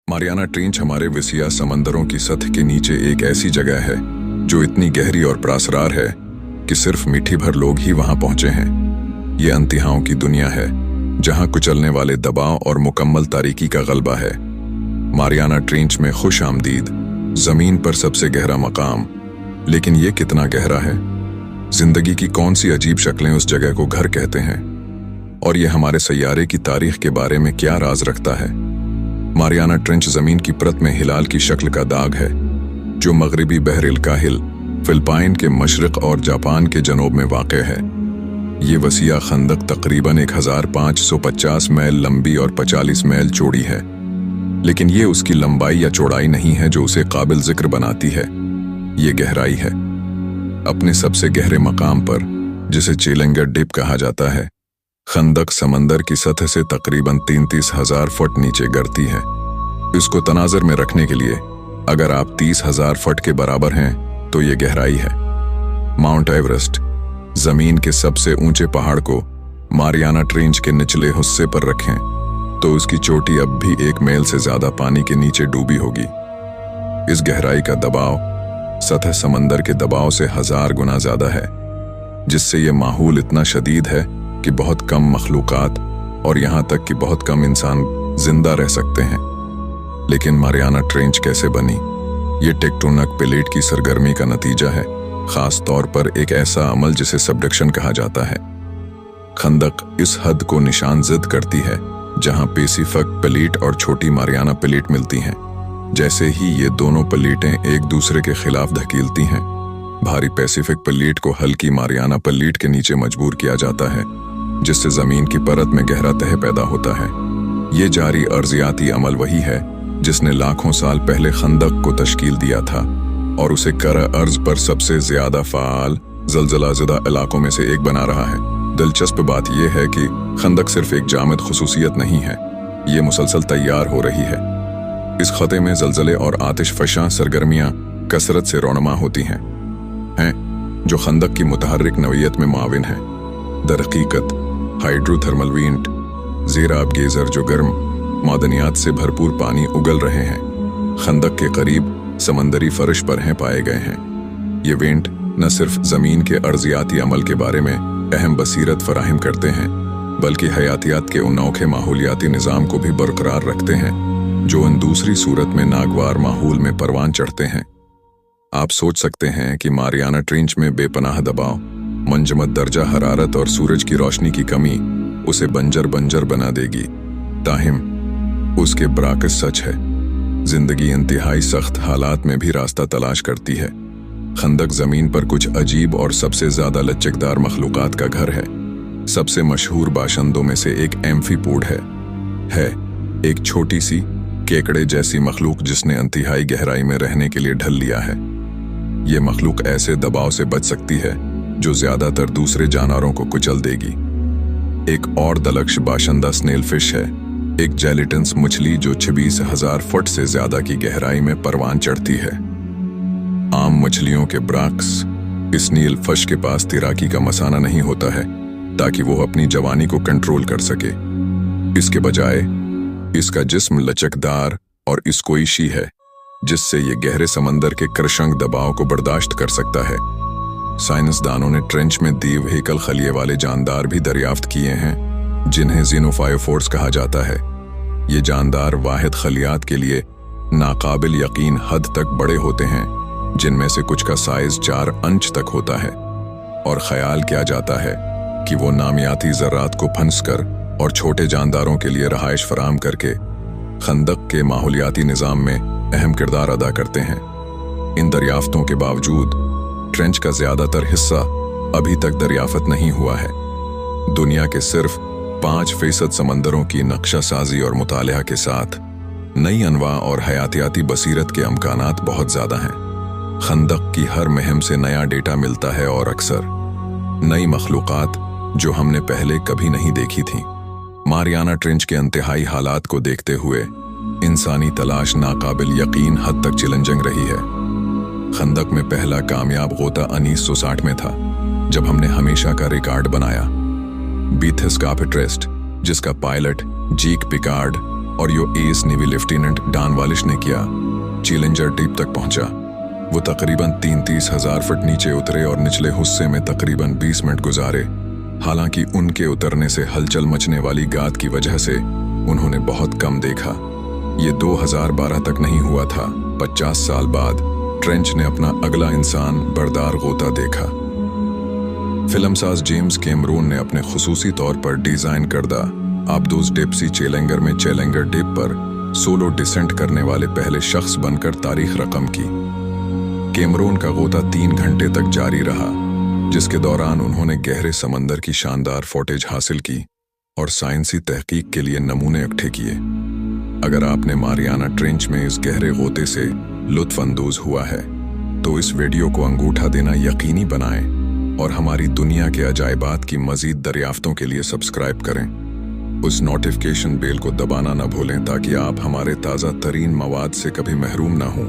Mariana trench हमारे विसिया समंदरों की सतह के नीचे एक ऐसी जगह है जो इतनी गहरी और प्रासरार है कि सिर्फ मिट्टी भर लोग ही वहां पहुंचे हैं। ये अंतहाओं की दुनिया है जहां कुचलने वाले दबाव और मुकम्मल तारीकी का गलबा है। मारियाना ट्रेंच में खुश आमदीद, जमीन पर सबसे गहरा मकाम। लेकिन ये कितना गहरा है? जिंदगी की कौन सी अजीब शक्लें उस जगह को घर कहते हैं? और ये हमारे सैयारे की तारीख के बारे में क्या राज रखता है? मारियाना ट्रेंच जमीन की परत में हिलाल की शक्ल का दाग है जो मगरबी बहरिल काहिल, फिलिपाइन के मशरिक और जापान के जनूब में वाक़ है। ये वसीया खंदक तकरीबन 1550 मील लंबी और 45 मील चौड़ी है। लेकिन ये उसकी लंबाई या चौड़ाई नहीं है जो उसे काबिल जिक्र बनाती है, ये गहराई है। अपने सबसे गहरे मकाम पर, जिसे चेलेंगर डिप कहा जाता है, खंदक समंदर की सतह से तकरीबन 33,000 फुट नीचे गिरती है। इसको तनाजर में रखने के लिए, अगर आप 30,000 फुट के बराबर हैं तो ये गहराई है। माउंट एवरेस्ट, जमीन के सबसे ऊंचे पहाड़ को मारियाना ट्रेंच के निचले हिस्से पर रखें तो उसकी चोटी अब भी 1 मील से ज्यादा पानी के नीचे डूबी होगी। इस गहराई का दबाव सतह समंदर के दबाव से 1000 गुना ज्यादा है, जिससे ये माहौल इतना शदीद है कि बहुत कम मखलूकात और यहाँ तक कि बहुत कम इंसान जिंदा रह सकते हैं। लेकिन मारियाना ट्रेंच कैसे बनी? ये टेक्टोनिक प्लेट की सरगर्मी का नतीजा है, खास तौर पर एक ऐसा अमल जिसे सबडक्शन कहा जाता है। खंदक इस हद को निशानजिद करती है जहां पैसिफिक प्लेट और छोटी मारियाना प्लेट मिलती हैं। जैसे ही ये दोनों प्लेटें एक दूसरे के खिलाफ धकेलती हैं, भारी पैसिफिक प्लेट को हल्की मारियाना प्लेट के नीचे मजबूर किया जाता है, जिससे जमीन की परत में गहरा तह पैदा होता है। ये जारी अर्जियाती अमल वही है जिसने लाखों साल पहले खंदक को तश्कील दिया था और उसे करा अर्ज पर सबसे ज्यादा फाल ज़लज़ला-ज़दा इलाकों में से एक बना रहा है। दिलचस्प बात यह है कि खंदक सिर्फ एक जामिद खुसूसियत नहीं है, ये मुसलसल तैयार हो रही है। इस खते में ज़लज़ले और आतिश फशां सरगर्मियां कसरत से रौनमा होती हैं जो खंदक की मुतहर्रिक नौइयत में मुआविन है। दरहकीकत हाइड्रोथर्मल वेंट, ज़ेराब गेज़र जो गर्म मादनियात से भरपूर पानी उगल रहे हैं, खंदक के करीब समंदरी फर्श पर हैं पाए गए हैं। ये वेंट न सिर्फ जमीन के अर्जियाती अमल के बारे में अहम बसीरत फराहम करते हैं, बल्कि हयातियात के अनोखे माहौलियाती निज़ाम को भी बरकरार रखते हैं जो उन दूसरी सूरत में नागवार माहौल में परवान चढ़ते हैं। आप सोच सकते हैं कि मारियाना ट्रेंच में बेपनाह दबाव, मंजमद दर्जा हरारत और सूरज की रोशनी की कमी उसे बंजर बना देगी। ताहिम उसके बराकस सच है, जिंदगी इंतहाई सख्त हालात में भी रास्ता तलाश करती है। खंदक जमीन पर कुछ अजीब और सबसे ज्यादा लचकदार मखलूकात का घर है। सबसे मशहूर बाशिंदों में से एक एम्फीपोड है एक छोटी सी केकड़े जैसी मखलूक जिसने इंतहाई गहराई में रहने के लिए ढल लिया है। ये मखलूक ऐसे दबाव से बच सकती है जो ज्यादातर दूसरे जानवरों को कुचल देगी। एक और दलक्ष बाशिंदा स्नेल फिश है, एक जेलिटन्स मछली जो 26,000 फुट से ज्यादा की गहराई में परवान चढ़ती है। आम मछलियों के ब्राक्स इस नील फिश के पास तैराकी का मसाना नहीं होता है ताकि वो अपनी जवानी को कंट्रोल कर सके। इसके बजाय इसका जिस्म लचकदार और स्क्विशी है, जिससे ये गहरे समंदर के कृशंक दबाव को बर्दाश्त कर सकता है। साइंसदानों ने ट्रेंच में दीव हेकल खलिए वाले जानदार भी दरियाफ्त किए हैं जिन्हें ज़ीनोफायोफोर्स कहा जाता है। ये जानदार वाहिद खलियात के लिए नाकाबिल यकीन हद तक बड़े होते हैं, जिनमें से कुछ का साइज 4 इंच तक होता है, और ख्याल किया जाता है कि वो नामियाती ज़रात को फंस कर और छोटे जानदारों के लिए रहाइश फराहम करके खंदक के माहौलियाती निज़ाम में अहम किरदार अदा करते हैं। इन दरियाफ्तों के बावजूद ट्रेंच का ज्यादातर हिस्सा अभी तक दरियाफ्त नहीं हुआ है। दुनिया के सिर्फ 5% समंदरों की नक्शा साजी और मुतालिया के साथ नई अनवा और हयातियाती बसीरत के अमकानात बहुत ज्यादा हैं। खंदक की हर मुहिम से नया डेटा मिलता है और अक्सर नई मखलूकात जो हमने पहले कभी नहीं देखी थी। मारियाना ट्रेंच के इंतहाई हालात को देखते हुए इंसानी तलाश नाकाबिल यकीन हद तक चैलेंजिंग रही है। खंदक में पहला कामयाब गोता 1960 में था, जब हमने हमेशा का रिकॉर्ड बनाया। बीथिस कार्पेट्रेस्ट, जिसका पायलट जीक पिकार्ड और यो एस नेवी लेफ्टिनेंट डॉन वालिश ने किया, चैलेंजर डीप तक पहुंचा। वो तकरीबन 33,000 फुट नीचे उतरे और निचले हिस्से में तकरीबन 20 मिनट गुजारे। हालांकि उनके उतरने से हलचल मचने वाली गाद की वजह से उन्होंने बहुत कम देखा। ये 2012 तक नहीं हुआ था। 50 साल बाद ट्रेंच ने अपना अगला इंसान बरदार गोता देखा। फिल्मसाज जेम्स कैमरून ने अपने खुसूसी तौर पर डिजाइन करदा आबदोज डेप्सी चैलेंजर में चैलेंजर डेप पर सोलो डिसेंट करने वाले पहले शख्स बनकर तारीख रकम की। कैमरून का गोता 3 घंटे तक जारी रहा, जिसके दौरान उन्होंने गहरे समंदर की शानदार फुटेज हासिल की और साइंसी तहकीक के लिए नमूने इकट्ठे किए। अगर आपने मारियाना ट्रेंच में इस गहरे गोते से लुत्फ अंदोज हुआ है तो इस वीडियो को अंगूठा देना यकीनी बनाएं और हमारी दुनिया के अजायबात की मजीद दरियाफ्तों के लिए सब्सक्राइब करें। उस नोटिफिकेशन बेल को दबाना न भूलें ताकि आप हमारे ताज़ा तरीन मवाद से कभी महरूम ना हों।